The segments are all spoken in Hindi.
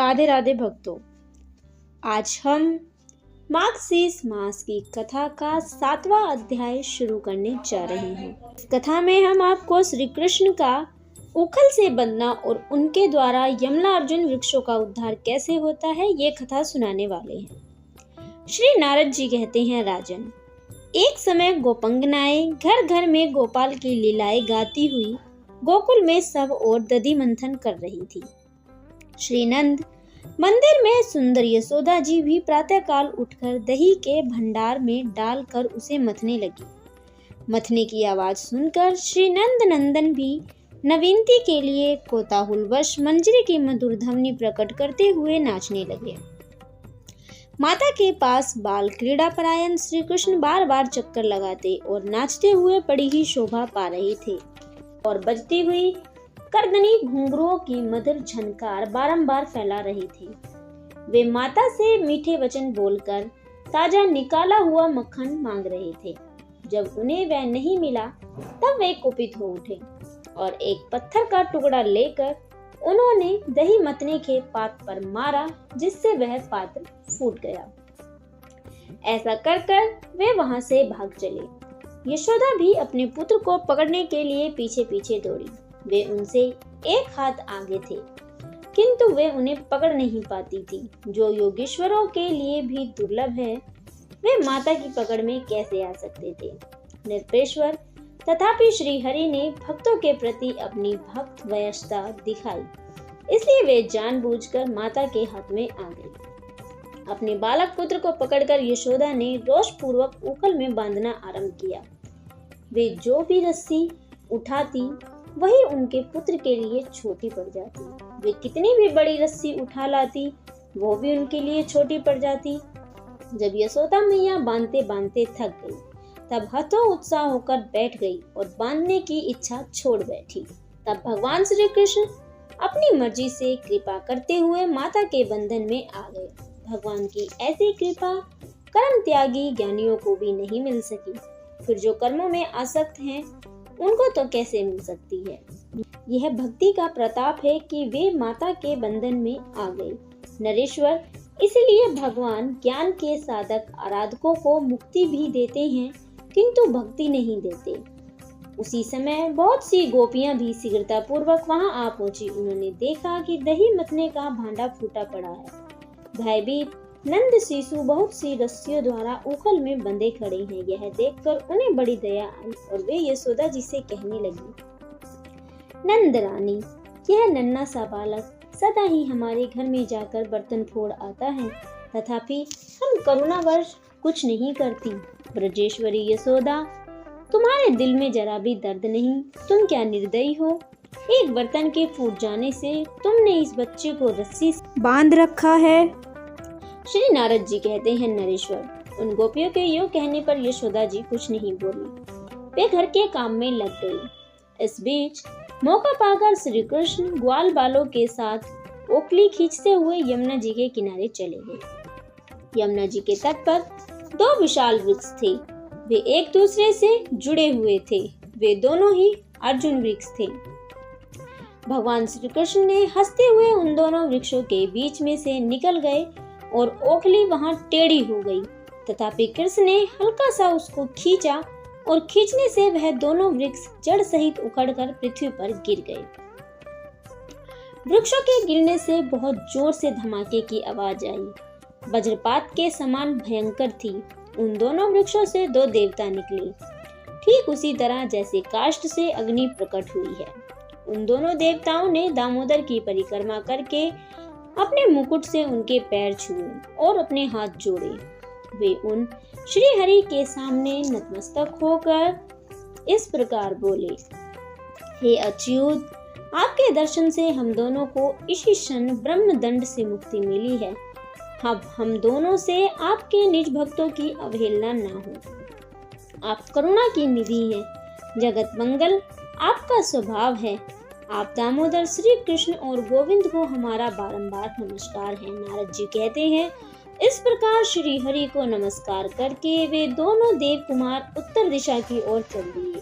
राधे राधे भक्तों, आज हम मार्गशीर्ष मास की कथा का 7वां अध्याय शुरू करने जा रहे हैं। इस कथा में हम आपको श्री कृष्ण का उखल से बंधना और उनके द्वारा यमला अर्जुन वृक्षों का उद्धार कैसे होता है ये कथा सुनाने वाले हैं। श्री नारद जी कहते हैं, राजन, एक समय गोपंगनाएं घर घर में गोपाल की लीलाएं गाती हुई गोकुल में सब और दधि मंथन कर रही थी। श्री नंद मंदिर में सुंदर यशोदा जी भी प्रातःकाल उठकर दही के भंडार में डालकर उसे मथने लगी। मथने की आवाज सुनकर श्री नंद नंदन भी नवीनती के लिए कोताहुलवश मंजरी की मधुर ध्वनि प्रकट करते हुए नाचने लगे। माता के पास बाल क्रीड़ा परायण श्री कृष्ण बार बार चक्कर लगाते और नाचते हुए बड़ी ही शोभा पा रहे थे और बजती हुई करदनी घुंघरुओं की मधुर झनकार बारंबार फैला रही थी। वे माता से मीठे वचन बोलकर ताजा निकाला हुआ मक्खन मांग रहे थे। जब उन्हें वह नहीं मिला तब वे कुपित हो उठे और एक पत्थर का टुकड़ा लेकर उन्होंने दही मतने के पात्र पर मारा, जिससे वह पात्र फूट गया। ऐसा कर वे वहां से भाग चले। यशोदा भी अपने पुत्र को पकड़ने के लिए पीछे पीछे दौड़ी। वे उनसे एक हाथ आगे थे, किंतु वे उन्हें पकड़ नहीं पाती थी। जो योगेश्वरों के लिए भी दुर्लभ है, वे माता की पकड़ में कैसे आ सकते थे। निरपेश्वर तथापि श्री हरि ने भक्तों के प्रति अपनी भक्त वयस्कता दिखाई, इसलिए वे जानबूझकर माता के हाथ में आ गए। अपने बालक पुत्र को पकड़कर यशोदा ने रोषपूर्वक उखल में बांधना आरंभ किया। वे जो भी रस्सी उठाती वही उनके पुत्र के लिए छोटी पड़ जाती। वे कितनी भी बड़ी रस्सी उठा लाती वो भी उनके लिए छोटी पड़ जाती। जब यशोदा मैया बांधते बांधते थक गई तब हतो उत्साह होकर बैठ गई और बांधने की इच्छा छोड़ बैठी। तब भगवान श्री कृष्ण अपनी मर्जी से कृपा करते हुए माता के बंधन में आ गए। भगवान की ऐसी कृपा कर्म त्यागी ज्ञानियों को भी नहीं मिल सकी, फिर जो कर्मों में आसक्त हैं उनको तो कैसे मिल सकती है। यह भक्ति का प्रताप है कि वे माता के बंधन में आ गए। नरेश्वर, इसलिए भगवान ज्ञान के साधक आराधकों को मुक्ति भी देते हैं किंतु भक्ति नहीं देते। उसी समय बहुत सी गोपियां भी शीघ्रता पूर्वक वहां आ पहुंची। उन्होंने देखा कि दही मतने का भांडा फूटा पड़ा है। भयभीत नंद शिशु बहुत सी रस्सियों द्वारा उखल में बंधे खड़े हैं। यह देखकर उन्हें बड़ी दया आई और वे यशोदा जी से कहने लगी, नंद रानी, यह नन्हा सा बालक सदा ही हमारे घर में जाकर बर्तन फोड़ आता है, तथापि हम करुणावश कुछ नहीं करती। ब्रजेश्वरी यशोदा, तुम्हारे दिल में जरा भी दर्द नहीं, तुम क्या निर्दयी हो। एक बर्तन के फूट जाने से तुमने इस बच्चे को रस्सी से बांध रखा है। श्री नारद जी कहते हैं, नरेश्वर, उन गोपियों के योग कहने पर यशोदा जी कुछ नहीं बोली। वे घर के काम में लग गई। इस बीच मौका पाकर श्री कृष्ण ग्वाल बालों के साथ ओखली खींचते हुए यमुना जी के किनारे चले गए। यमुना जी के तट पर दो विशाल वृक्ष थे। वे एक दूसरे से जुड़े हुए थे। वे दोनों ही अर्जुन वृक्ष थे। भगवान श्री कृष्ण ने हंसते हुए उन दोनों वृक्षों के बीच में से निकल गए और ओखली वहां टेढ़ी हो गई। तथापि कृष्ण ने हल्का सा उसको खींचा और खींचने से वह दोनों वृक्ष जड़ सहित उखड़कर पृथ्वी पर गिर गए। वृक्षों के गिरने से बहुत जोर से धमाके की आवाज आई। वज्रपात के समान भयंकर थी। उन दोनों वृक्षों से दो देवता निकले, ठीक उसी तरह जैसे काष्ठ से अग्नि प्रकट हुई है। उन दोनों देवताओं ने दामोदर की परिक्रमा करके अपने मुकुट से उनके पैर छुए और अपने हाथ जोड़े। वे उन श्री हरि के सामने नतमस्तक होकर इस प्रकार बोले, हे अच्युत, आपके दर्शन से हम दोनों को इसी क्षण ब्रह्म दंड से मुक्ति मिली है। अब हम दोनों से आपके निज भक्तों की अवहेलना न हो। आप करुणा की निधि हैं, जगत मंगल आपका स्वभाव है। आप दामोदर श्री कृष्ण और गोविंद को हमारा बारंबार नमस्कार है। नारद जी कहते हैं, इस प्रकार श्री हरि को नमस्कार करके वे दोनों देव कुमार उत्तर दिशा की ओर चल दिए।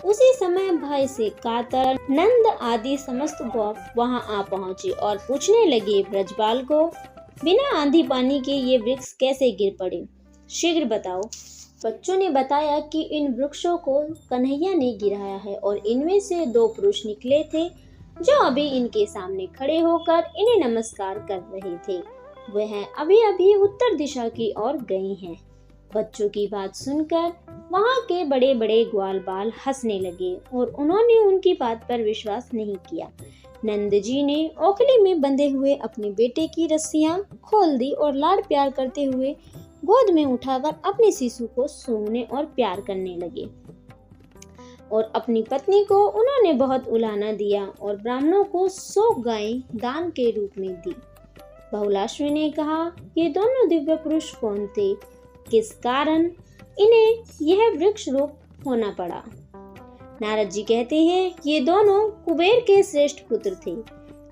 उसी समय भय से कातर नंद आदि समस्त गोप वहां आ पहुंचे और पूछने लगे, ब्रजपाल को बिना आंधी पानी के ये वृक्ष कैसे गिर पड़े? शीघ्र बताओ। बच्चों ने बताया कि इन वृक्षों को कन्हैया ने गिराया है और इनमें से 2 पुरुष निकले थे जो अभी इनके सामने खड़े होकर इन्हें नमस्कार कर रहे थे। वह अभी अभी उत्तर दिशा की ओर गए हैं। बच्चों की बात सुनकर वहां के बड़े बड़े ग्वाल बाल हंसने लगे और उन्होंने उनकी बात पर विश्वास नहीं किया। नंद जी ने ओखली में बंधे हुए अपने बेटे की रस्सियां खोल दी और लाड प्यार करते हुए गोद में उठाकर अपने शिशु को सूंघने और प्यार करने लगे और अपनी पत्नी को उन्होंने बहुत उलाना दिया और ब्राह्मणों को 100 गायें दान के रूप में दी। बहुलाश्वी ने कहा, ये दोनों दिव्य पुरुष कौन थे? किस कारण इन्हें यह वृक्ष रूप होना पड़ा? नारद जी कहते हैं, ये दोनों कुबेर के श्रेष्ठ पुत्र थे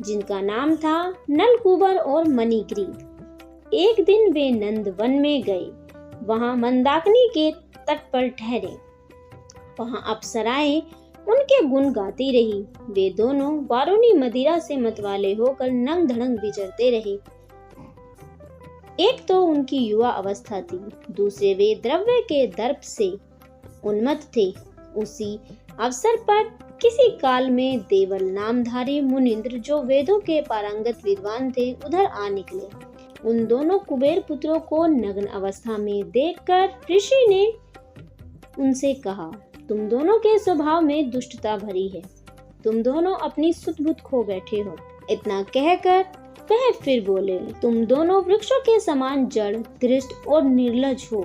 जिनका नाम था नलकूबर और मणिग्रीव। एक दिन वे नंद वन में गए। वहां मंदाकिनी के तट पर ठहरे। वहां अप्सराएं उनके गुण गाती रही। वे दोनों वारुणी मदिरा से मतवाले होकर नंग धड़ंग विचरते रहे। एक तो उनकी युवा अवस्था थी, दूसरे वे द्रव्य के दर्प से उन्मत्त थे। उसी अवसर पर किसी काल में देवल नामधारी मुनिंद्र जो वेदों के पारंगत विद्वान थे उधर आ निकले। उन दोनों कुबेर पुत्रों को नग्न अवस्था में देखकर ऋषि ने उनसे कहा, तुम दोनों के स्वभाव में दुष्टता भरी है। तुम दोनों अपनी सुध बुध खो बैठे हो। इतना कहकर वह फिर बोले, तुम दोनों वृक्षों के समान जड़, दृष्ट और निर्लज हो।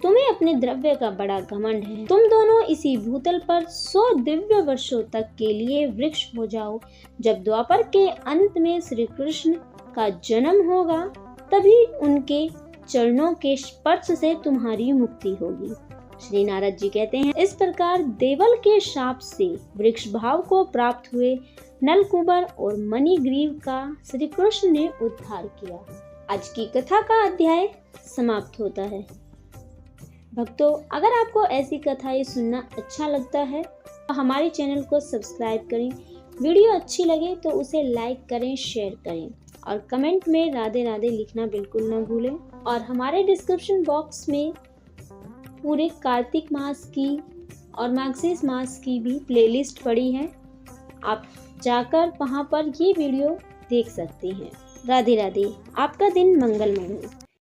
तुम्हें अपने द्रव्य का बड़ा घमंड है। तुम दोनों इसी भूतल पर 100 दिव्य वर्षों तक के लिए वृक्ष हो जाओ। जब द्वापर के अंत में श्री कृष्ण का जन्म होगा तभी उनके चरणों के स्पर्श से तुम्हारी मुक्ति होगी। श्री नारद जी कहते हैं, इस प्रकार देवल के शाप से वृक्ष भाव को प्राप्त हुए नलकूबर और मणिग्रीव का श्री कृष्ण ने उद्धार किया। आज की कथा का अध्याय समाप्त होता है। भक्तों, अगर आपको ऐसी कथाएं सुनना अच्छा लगता है तो हमारे चैनल को सब्सक्राइब करें। वीडियो अच्छी लगे तो उसे लाइक करें, शेयर करें और कमेंट में राधे राधे लिखना बिल्कुल ना भूलें। और हमारे डिस्क्रिप्शन बॉक्स में पूरे कार्तिक मास की और मार्गशीर्ष मास की भी प्लेलिस्ट पड़ी है। आप जाकर वहां पर ये वीडियो देख सकते हैं। राधे राधे। आपका दिन मंगलमय हो।